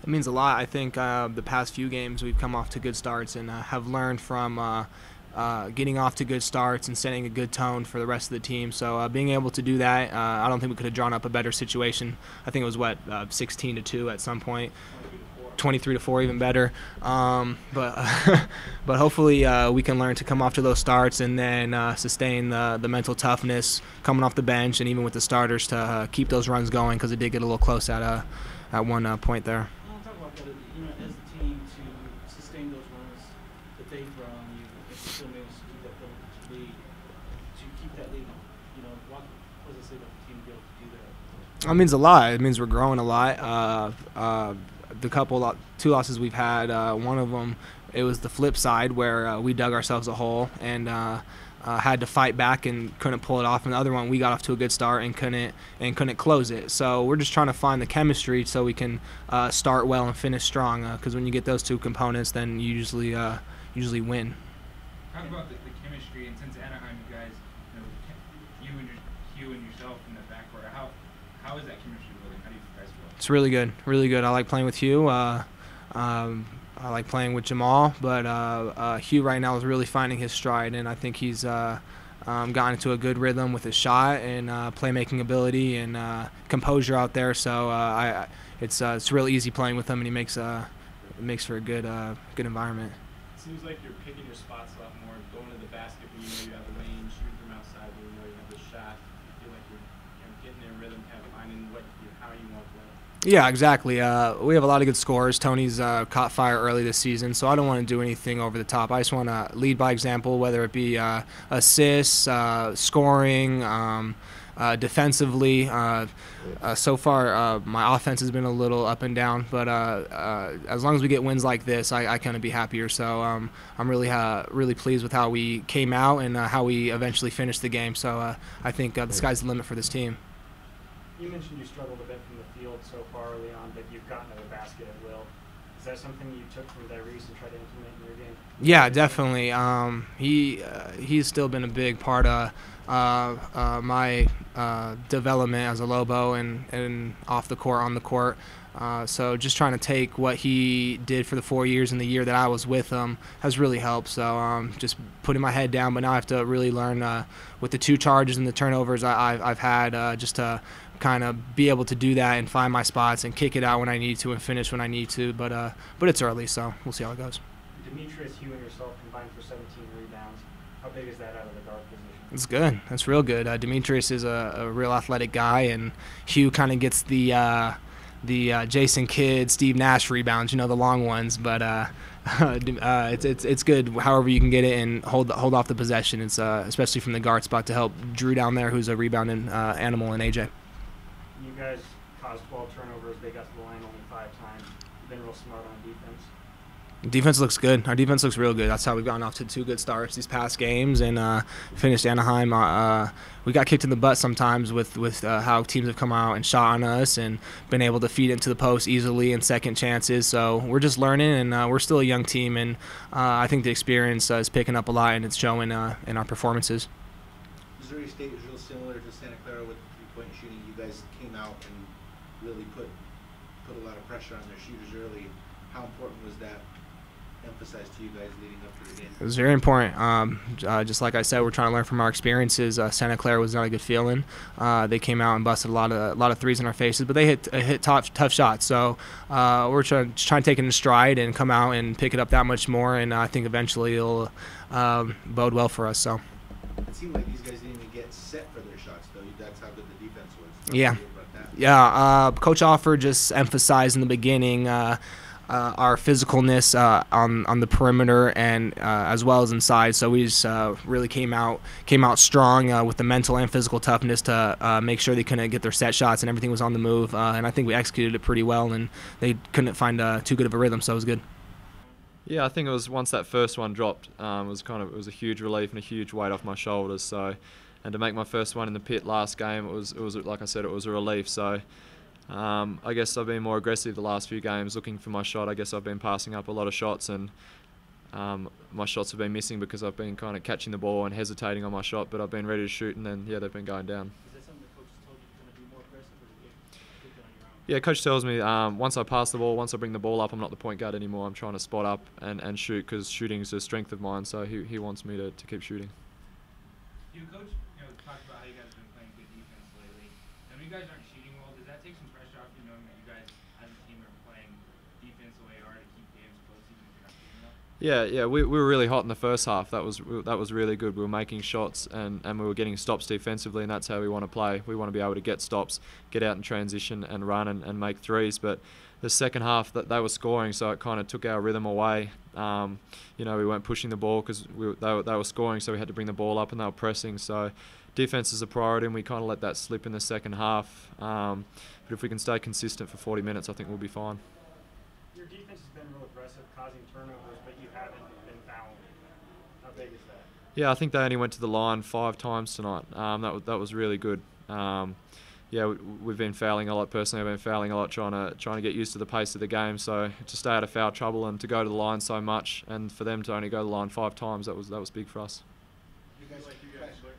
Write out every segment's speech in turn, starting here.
It means a lot. I think the past few games we've come off to good starts and have learned from getting off to good starts and setting a good tone for the rest of the team. So being able to do that, I don't think we could have drawn up a better situation. I think it was 16-2 at some point. 23-4, even better. But but hopefully we can learn to come off to those starts and then sustain the mental toughness coming off the bench and even with the starters to keep those runs going, because it did get a little close at one point there. I want to talk about that, as a team to sustain those runs that they throw on you, and still manage to keep that lead, to keep that lead. What does it say about the team to be able to do that? It means a lot. It means we're growing a lot. The two losses we've had, one of them, it was the flip side where we dug ourselves a hole and had to fight back and couldn't pull it off. And the other one, we got off to a good start and couldn't close it. So we're just trying to find the chemistry so we can start well and finish strong. Because when you get those two components, then you usually win. Talk about the chemistry, and since Anaheim, you guys, you and yourself in the backcourt, how is that chemistry building? How do you guys feel? It's really good, really good. I like playing with Hugh. I like playing with Jamal, but Hugh right now is really finding his stride, and I think he's gotten into a good rhythm with his shot and playmaking ability and composure out there. So it's real easy playing with him, and it makes for a good environment. It seems like you're picking your spots a lot more, going to the basket when you know you have the range, shooting from outside when you know you have the shot. You feel like you're getting in rhythm, kind of finding how you want to play. Yeah, exactly. We have a lot of good scorers. Tony's caught fire early this season, so I don't want to do anything over the top. I just want to lead by example, whether it be assists, scoring, defensively. So far, my offense has been a little up and down, but as long as we get wins like this, I kind of be happier. So I'm really pleased with how we came out and how we eventually finished the game. So I think the sky's the limit for this team. You mentioned you struggled a bit from the field so far early on, but you've gotten to the basket at will. Is that something you took from Dyrese and tried to implement in your game? Yeah, definitely. He's still been a big part of my development as a Lobo and off the court, on the court. So just trying to take what he did for the 4 years and the year that I was with him has really helped. So just putting my head down, but now I have to really learn with the 2 charges and the turnovers I've had just to kind of be able to do that and find my spots and kick it out when I need to and finish when I need to. But it's early, so we'll see how it goes. Demetrius, you and yourself combined for 17 rebounds. How big is that out of the guard position? It's good. That's real good. Demetrius is a real athletic guy, and Hugh kind of gets the Jason Kidd, Steve Nash rebounds, the long ones. But it's good however you can get it and hold off the possession. It's especially from the guard spot to help Drew down there, who's a rebounding animal, and AJ. You guys caused 12 turnovers. They got to the line only 5 times. You've been real smart on defense. Defense looks good. Our defense looks real good. That's how we've gotten off to 2 good starts these past games and finished Anaheim. We got kicked in the butt sometimes with how teams have come out and shot on us and been able to feed into the post easily and second chances. So we're just learning, and we're still a young team, and I think the experience is picking up a lot, and it's showing in our performances. Missouri State is real similar to Santa Clara with three-point shooting. You guys came out and really put a lot of pressure on their shooters early. How important was that emphasized to you guys leading up to the game? It was very important. Just like I said, we're trying to learn from our experiences. Santa Clara was not a good feeling. They came out and busted a lot of threes in our faces, but they hit tough shots. So we're trying to take it in stride and come out and pick it up that much more. And I think eventually it'll bode well for us. So it seemed like these guys didn't even get set for their shots, though. That's how good the defense was. Yeah. Yeah. Coach Offer just emphasized in the beginning our physicalness on the perimeter and as well as inside. So we just really came out strong with the mental and physical toughness to make sure they couldn't get their set shots and everything was on the move. And I think we executed it pretty well, and they couldn't find too good of a rhythm, so it was good. Yeah, I think it was once that first one dropped, it was a huge relief and a huge weight off my shoulders. So, and to make my first one in the pit last game, it was like I said, it was a relief. So. I guess I've been more aggressive the last few games, looking for my shot. I guess I've been passing up a lot of shots, and my shots have been missing because I've been kind of catching the ball and hesitating on my shot, but I've been ready to shoot, and then, yeah, they've been going down. Is that something the coach has told you to kind of be more aggressive, or did you pick it on your own? Yeah, coach tells me once I pass the ball, once I bring the ball up, I'm not the point guard anymore. I'm trying to spot up and shoot because shooting is a strength of mine. So he wants me to keep shooting. You coach, talked about how you guys have been playing good defense lately. And when you guys aren't shooting well, does that take some pressure off you, knowing that you guys as a team are playing defense the way you are to keep games close even if you're not shooting well? Yeah, we were really hot in the first half. That was really good. We were making shots and we were getting stops defensively, and that's how we want to play. We want to be able to get stops, get out in transition and run and make threes. But the second half, that they were scoring, so it kind of took our rhythm away. We weren't pushing the ball because they were scoring, so we had to bring the ball up and they were pressing. So defense is a priority, and we kind of let that slip in the second half. But if we can stay consistent for 40 minutes, I think we'll be fine. Your defense has been real aggressive, causing turnovers, but you haven't been fouling. How big is that? Yeah, I think they only went to the line 5 times tonight. That was really good. We've been fouling a lot. Personally, I've been fouling a lot, trying to get used to the pace of the game. So to stay out of foul trouble and to go to the line so much, and for them to only go to the line 5 times, that was big for us. You guys like you guys learn?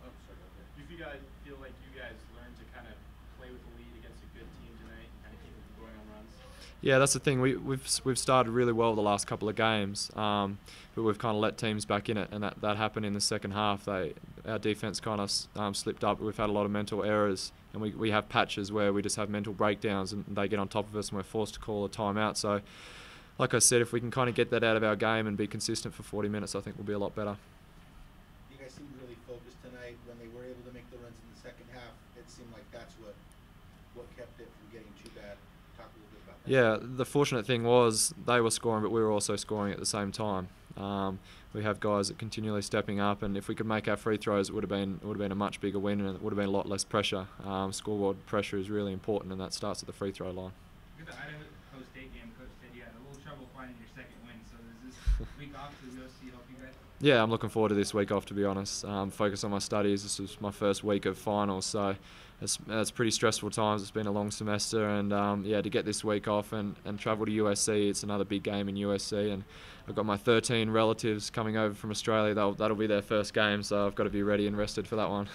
Oh, sorry. Do you guys feel like you guys learned to kind of play with the lead against a good team tonight, and kind of keep it going on runs? Yeah, that's the thing. We've started really well the last couple of games, but we've kind of let teams back in it, and that happened in the second half. Our defense kind of slipped up. We've had a lot of mental errors, and we have patches where we just have mental breakdowns, and they get on top of us, and we're forced to call a timeout. So, like I said, if we can kind of get that out of our game and be consistent for 40 minutes, I think we'll be a lot better. You guys seemed really focused tonight. When they were able to make the runs in the second half, it seemed like that's what kept it from getting too bad. Talk a little bit about that. Yeah, the fortunate thing was they were scoring, but we were also scoring at the same time. We have guys that continually stepping up, and if we could make our free throws, it would have been a much bigger win, and it would have been a lot less pressure. Scoreboard pressure is really important, and that starts at the free throw line. With the Idaho State game, Coach said you had a little trouble finding your second win. So does this week off to the OC help you guys? Yeah, I'm looking forward to this week off, to be honest. Focus on my studies. This is my first week of finals, so it's pretty stressful times. It's been a long semester, and to get this week off and travel to USC, it's another big game in USC, and I've got my 13 relatives coming over from Australia. That'll be their first game, so I've got to be ready and rested for that one.